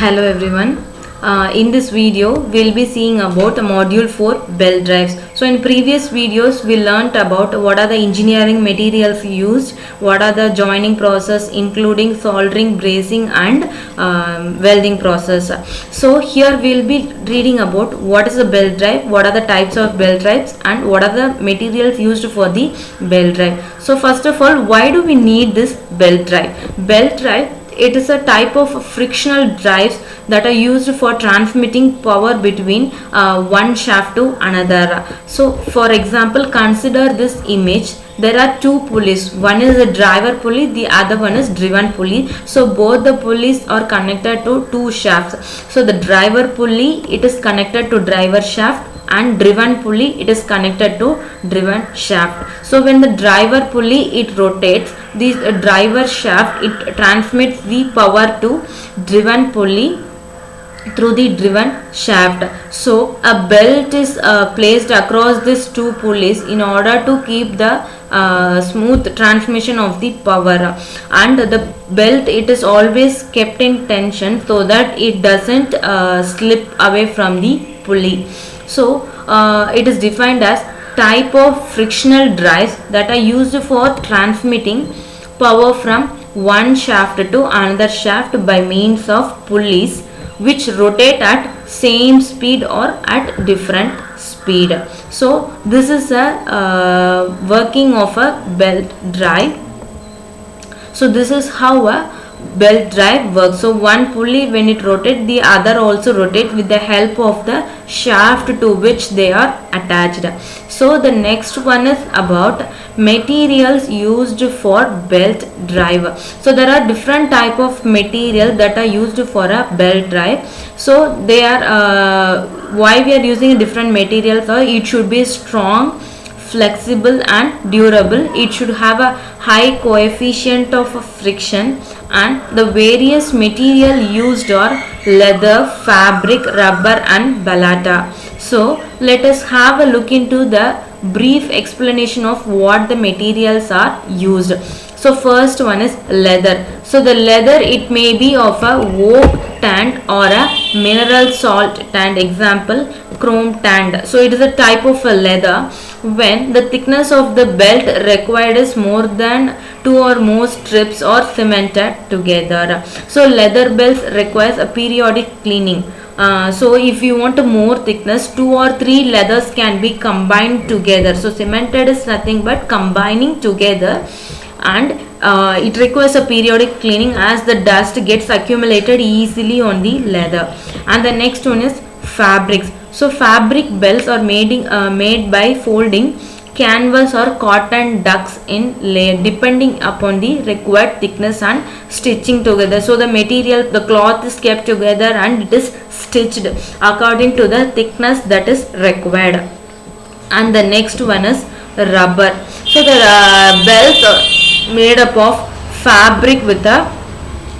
Hello everyone. In this video, we'll be seeing about module 4 belt drives. So in previous videos, we learnt about what are the engineering materials used, what are the joining process including soldering, bracing and welding process. So here we'll be reading about what is a belt drive, what are the types of belt drives and what are the materials used for the belt drive. So first of all, why do we need this belt drive? Belt drive, it is a type of frictional drives that are used for transmitting power between one shaft to another. So for example, consider this image. There are two pulleys. One is a driver pulley, the other one is driven pulley. So both the pulleys are connected to two shafts. So the driver pulley, it is connected to driver shaft, and driven pulley, it is connected to driven shaft. So when the driver pulley it rotates, this driver shaft it transmits the power to driven pulley through the driven shaft. So a belt is placed across these two pulleys in order to keep the smooth transmission of the power, and the belt it is always kept in tension so that it doesn't slip away from the pulley. So it is defined as type of frictional drives that are used for transmitting power from one shaft to another shaft by means of pulleys which rotate at same speed or at different speed. So this is a working of a belt drive. So this is how a belt drive works. So one pulley, when it rotates, the other also rotate with the help of the shaft to which they are attached. So the next one is about materials used for belt drive. So there are different type of material that are used for a belt drive. So they are why we are using different materials. So it should be strong, flexible and durable. It should have a high coefficient of friction, and the various material used are leather, fabric, rubber and balata. So let us have a look into the brief explanation of what the materials are used. So first one is leather. So the leather, it may be of a oak tanned or a mineral salt tanned, example chrome tanned. So it is a type of a leather when the thickness of the belt required is more than two or more strips or cemented together. So leather belts requires a periodic cleaning. So if you want a more thickness, 2 or 3 leathers can be combined together. So cemented is nothing but combining together, and it requires a periodic cleaning as the dust gets accumulated easily on the leather. And the next one is fabrics. So fabric belts are made by folding canvas or cotton ducks in layer depending upon the required thickness and stitching together. So the material, the cloth is kept together and it is stitched according to the thickness that is required. And the next one is rubber. So the belts are made up of fabric with a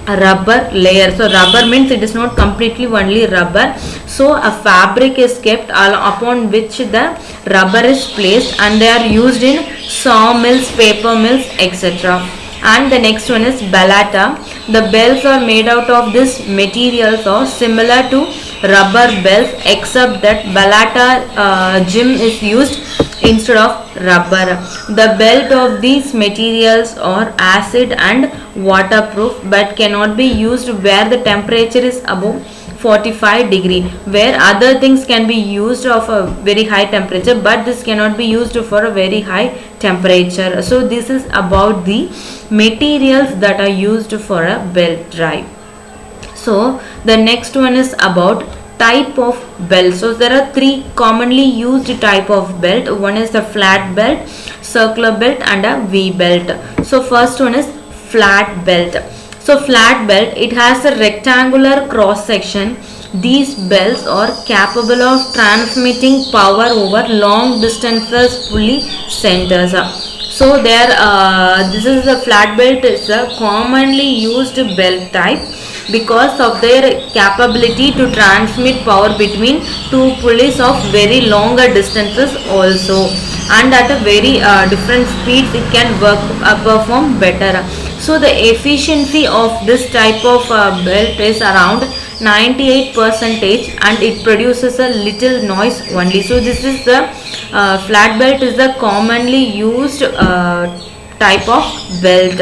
rubber layer. So rubber means it is not completely only rubber. So a fabric is kept upon which the rubber is placed, and they are used in sawmills, paper mills, etc. And the next one is balata. The belts are made out of this materials or similar to rubber belts, except that balata gem is used instead of rubber. The belt of these materials are acid and waterproof but cannot be used where the temperature is above 45 degree, where other things can be used of a very high temperature, but this cannot be used for a very high temperature. So this is about the materials that are used for a belt drive. So the next one is about type of belt. So there are 3 commonly used type of belt. One is the flat belt, circular belt and a V belt. So first one is flat belt. So flat belt, it has a rectangular cross section. These belts are capable of transmitting power over long distances pulley centers. So this is a flat belt, is a commonly used belt type because of their capability to transmit power between two pulleys of very longer distances also, and at a very different speeds it can perform better. So the efficiency of this type of belt is around 98 percentage and it produces a little noise only. So this is the flat belt is the commonly used type of belt.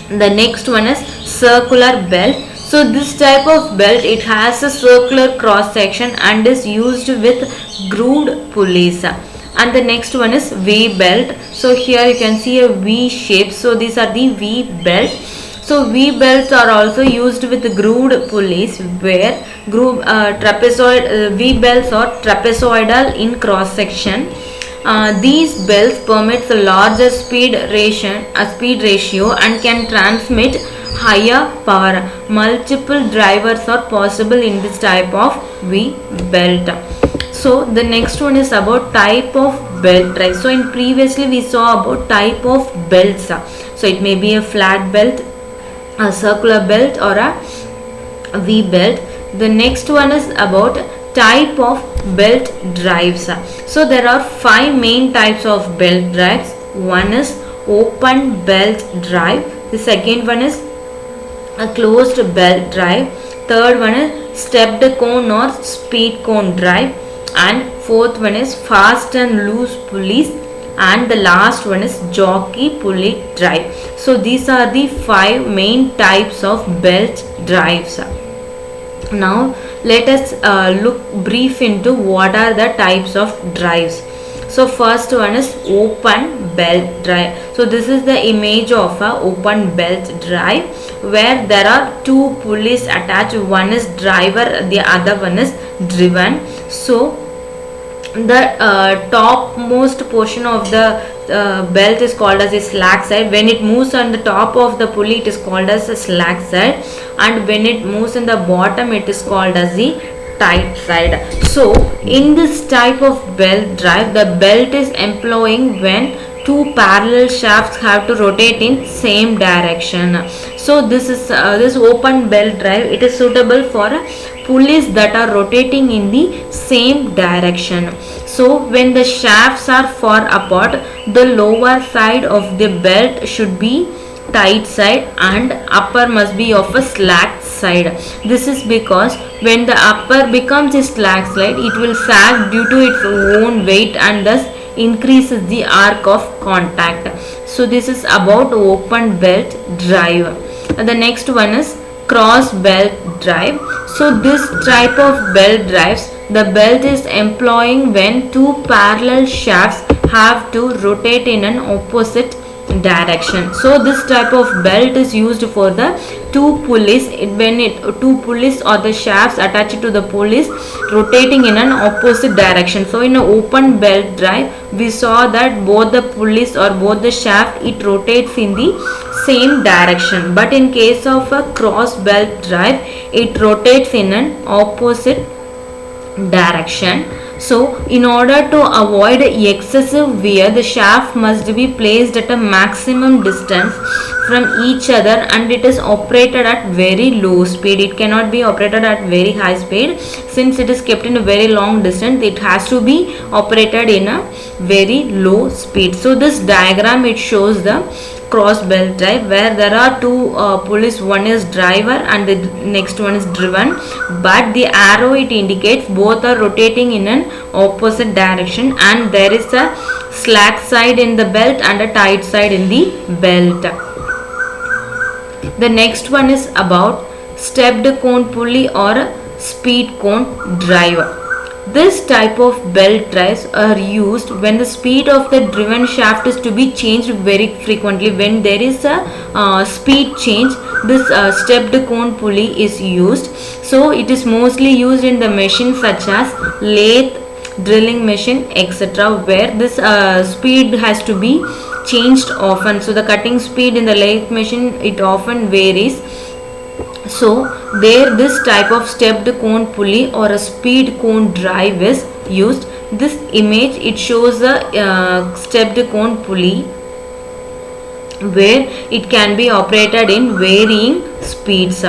The next one is circular belt. So this type of belt, it has a circular cross section and is used with grooved pulleys. And the next one is V belt. So here you can see a V shape. So these are the V belt. So V belts are also used with grooved pulleys where V belts are trapezoidal in cross section. These belts permits a larger speed ratio and can transmit higher power. Multiple drivers are possible in this type of V belt. So the next one is about type of belt drive. So in previously we saw about type of belts. So it may be a flat belt, a circular belt or a V belt. The next one is about type of belt drives. So there are 5 main types of belt drives. One is open belt drive. The second one is a closed belt drive. Third one is stepped cone or speed cone drive. And fourth one is fast and loose pulleys. And the last one is jockey pulley drive. So these are the 5 main types of belt drives. Now let us look brief into what are the types of drives. So first one is open belt drive. So this is the image of a open belt drive where there are 2 pulleys attached. One is driver, the other one is driven. So the topmost portion of the belt is called as a slack side. When it moves on the top of the pulley, it is called as a slack side, and when it moves in the bottom, it is called as the tight side. So in this type of belt drive, the belt is employing when 2 parallel shafts have to rotate in same direction. So this is this open belt drive, it is suitable for pulleys that are rotating in the same direction. So when the shafts are far apart, the lower side of the belt should be tight side and upper must be of a slack side. This is because when the upper becomes a slack side, it will sag due to its own weight and thus increases the arc of contact. So this is about open belt drive. And the next one is cross belt drive. So this type of belt drives, the belt is employing when 2 parallel shafts have to rotate in an opposite direction. So this type of belt is used for the 2 pulleys when 2 pulleys or the shafts attached to the pulleys rotating in an opposite direction. So in an open belt drive, we saw that both the pulleys or both the shaft, it rotates in the same direction, but in case of a cross belt drive, it rotates in an opposite direction. So in order to avoid excessive wear, the shaft must be placed at a maximum distance from each other and it is operated at very low speed. It cannot be operated at very high speed. Since it is kept in a very long distance, it has to be operated in a very low speed. So this diagram, it shows the cross belt drive where there are 2 pulleys, one is driver and the next one is driven, but the arrow, it indicates both are rotating in an opposite direction and there is a slack side in the belt and a tight side in the belt. The next one is about stepped cone pulley or speed cone drive. This type of belt drives are used when the speed of the driven shaft is to be changed very frequently. When there is a speed change, this stepped cone pulley is used. So it is mostly used in the machines such as lathe, drilling machine, etc., where this speed has to be changed often. So the cutting speed in the lathe machine, it often varies. So there this type of stepped cone pulley or a speed cone drive is used. This image, it shows a stepped cone pulley where it can be operated in varying speeds.